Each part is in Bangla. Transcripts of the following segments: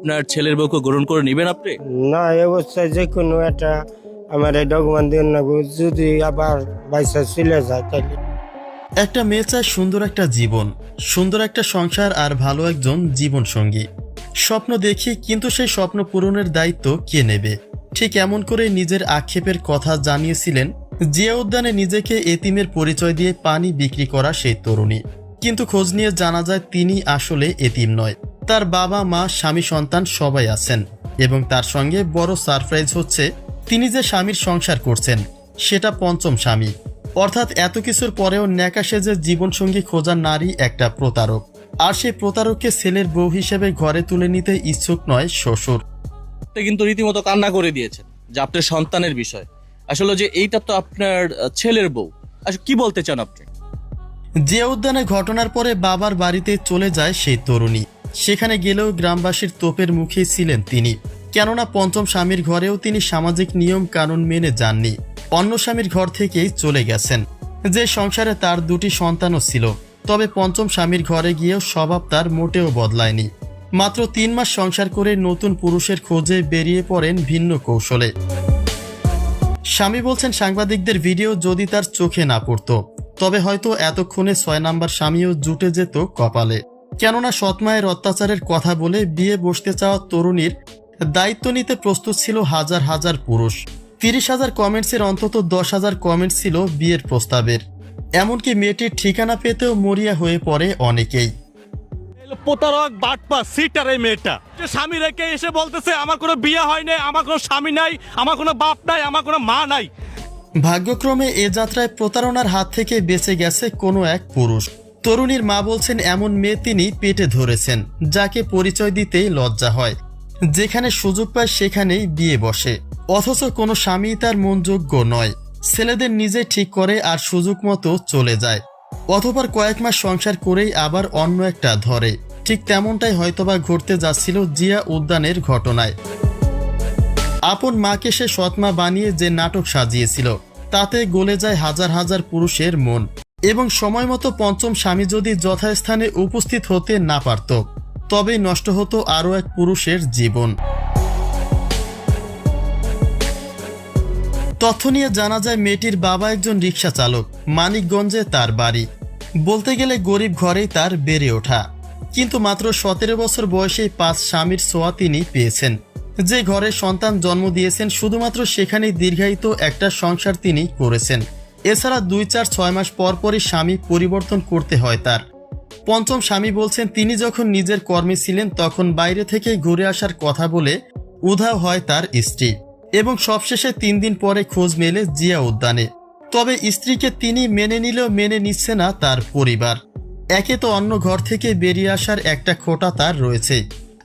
আপনার ছেলের বউকে গ্রহণ করে নেবেন আপনি? না, এই অবস্থায় যে কোনো একটা আমার এই ডকুমেন্ট দিয়ে না, যদি আবার বাইসা চলে যায় তাহলে। একটা মেয়ে চায় সুন্দর একটা জীবন, সুন্দর একটা সংসার আর ভালো একজন জীবন সঙ্গী। স্বপ্ন দেখি, কিন্তু সেই স্বপ্ন পূরণের দায়িত্ব কে নেবে? ঠিক এমন করে নিজের আক্ষেপের কথা জানিয়েছিলেন জিয়া উদ্যানে নিজেকে এতিমের পরিচয় দিয়ে পানি বিক্রি করা সেই তরুণী। কিন্তু খোঁজ নিয়ে জানা যায় তিনি আসলে এতিম নয়। তার বাবা মা স্বামী সন্তান সবাই আছেন, এবং তার সঙ্গে বড় সারপ্রাইজ হচ্ছে তিনি যে স্বামীর সংসার করছেন সেটা পঞ্চম স্বামী। অর্থাৎ এত কিছুর পরেও ন্যাকা সেজে জীবনসঙ্গী খোঁজা নারী একটা প্রতারক, আর সেই প্রতারককে ছেলের বউ হিসেবে ঘরে তুলে নিতে ইচ্ছুক নয় শ্বশুর। আপনি কিন্তু রীতিমতো কান্না করে দিয়েছেন যে আপনার সন্তানের বিষয়, আসলে যে এইটা তো আপনার ছেলের বউ। আসলে কি বলতে চান আপনি? জিয়া উদ্যানে ঘটনার পরে বাবার বাড়িতে চলে যায় সেই তরুণী। সেখানে গেলেও গ্রামবাসীর তোপের মুখে ছিলেন তিনি, কেননা পঞ্চম স্বামীর ঘরেও তিনি সামাজিক নিয়ম কানুন মেনে যাননি। অন্য স্বামীর ঘর থেকেই চলে গেছেন, যে সংসারে তার দুটি সন্তানও ছিল। তবে পঞ্চম স্বামীর ঘরে গিয়েও স্বভাব তার মোটেও বদলায়নি। মাত্র 3 মাস সংসার করে নতুন পুরুষের খোঁজে বেরিয়ে পড়েন ভিন্ন কৌশলে। স্বামী বলছেন, সাংবাদিকদের ভিডিও যদি তার চোখে না পড়তো তবে হয়তো এতক্ষণে 6 নাম্বার স্বামীও জুটে যেত কপালে। কেননা সৎমায়ের অত্যাচারের কথা বলে বিয়ে বসতে চাওয়া তরুণীর দায়িত্ব নিতে প্রস্তুত ছিল হাজার হাজার পুরুষ। 30,000 কমেন্টসের অন্তত 10,000 কমেন্টস ছিল বিয়ের প্রস্তাবের। এমনকি মেয়েটির ঠিকানা পেতেও মরিয়া হয়ে পড়ে অনেকেই। প্রতারক বাটপা সিটার এই মেয়েটা, যে স্বামী রেখে এসে বলতেছে আমার কোনো বিয়ে হয় নাই, আমার কোনো স্বামী নাই, আমার কোনো বাপ নাই, আমার কোনো মা নাই। ভাগ্যক্রমে এ যাত্রায় প্রতারণার হাত থেকে বেঁচে গেছে কোনো এক পুরুষ। তরুণীর মা বলছেন, এমন মেয়ে তিনি পেটে ধরেছেন যাকে পরিচয় দিতেই লজ্জা হয়। যেখানে সুযোগ পায় সেখানেই বিয়ে বসে, অথচ কোনো স্বামী তার মনযোগ্য নয়। ছেলেদের নিজে ঠিক করে আর সুযোগ মতো চলে যায়, অথবা কয়েক মাস সংসার করেই আবার অন্য একটা ধরে। ঠিক তেমনটাই হয়তোবা ঘটতে যাচ্ছিল জিয়া উদ্যানের ঘটনায়। আপন মাকে সে সৎমা বানিয়ে যে নাটক সাজিয়েছিল তাতে গলে যায় হাজার হাজার পুরুষের মন। এবং সময় মতো পঞ্চম স্বামী যদি যথাস্থানে উপস্থিত হতে না পারত, তবেই নষ্ট হতো আরও এক পুরুষের জীবন। তথ্য নিয়ে জানা যায় মেয়েটির বাবা একজন রিকশা চালক, মানিকগঞ্জে তার বাড়ি। বলতে গেলে গরিব ঘরেই তার বেড়ে ওঠা, কিন্তু মাত্র 17 বছর বয়সেই 5 স্বামীর ছোঁয়া তিনি পেয়েছেন। যে ঘরে সন্তান জন্ম দিয়েছেন শুধুমাত্র সেখানেই দীর্ঘায়িত একটা সংসার তিনি করেছেন। এছাড়া 2, 4, 6 মাস পরপরই স্বামী পরিবর্তন করতে হয় তার। পঞ্চম স্বামী বলছেন, তিনি যখন নিজের কর্মে ছিলেন তখন বাইরে থেকে ঘুরে আসার কথা বলে উধাও হয় তার স্ত্রী, এবং সবশেষে 3 দিন পরে খোঁজ মেলে জিয়া উদ্যানে। তবে স্ত্রীকে তিনি মেনে নিলেও মেনে নিচ্ছে না তার পরিবার। একে তো অন্য ঘর থেকে বেরিয়ে আসার একটা খোঁটা তার রয়েছে,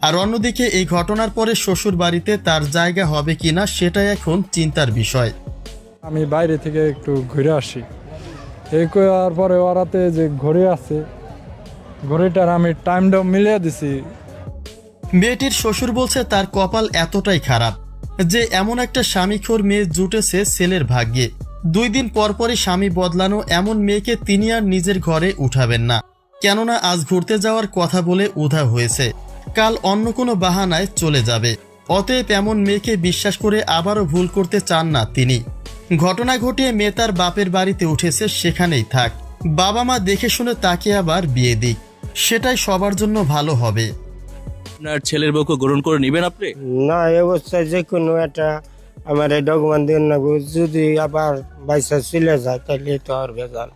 আর অন্যদিকে এই ঘটনার পরে শ্বশুর বাড়িতে তার জায়গা হবে কিনা সেটাই এখন চিন্তার বিষয়। আমি বাইরে থেকে একটু ঘুরে আসি, এই করার পরে ওরাতে যে ঘড়ি আছে, ঘড়িটার আমি টাইমটাও মিলিয়ে দিছি। মেয়েটির শ্বশুর বলছে তার কপাল এতটাই খারাপ যে এমন একটা স্বামীখোর মেয়ে জুটেছে ছেলের ভাগ্যে। 2 দিন পরপরই স্বামী বদলানো এমন মেয়েকে তিনি আর নিজের ঘরে উঠাবেন না, কেননা আজ ঘুরতে যাওয়ার কথা বলে উধাও হয়েছে, কাল অন্য কোনো বাহানায় চলে যাবে। অতএব এমন মেয়েকে বিশ্বাস করে আবারও ভুল করতে চান না তিনি। ঘটনা ঘটিয়ে মেয়ে তার বাপের বাড়িতে উঠেছে, সেখানেই থাক। বাবা মা দেখে শুনে তাকে আবার বিয়ে দিক, সেটাই সবার জন্য ভালো হবে। আপনার ছেলের বউকে গ্রহণ করে নেবেন আপনি? না, এই অবস্থায় যে কোনো একটা আমার এই ডকুমেন্ট দিয়ে না, যদি আবার বাইসা চলে যায় তাহলে তো আর ভেজাল।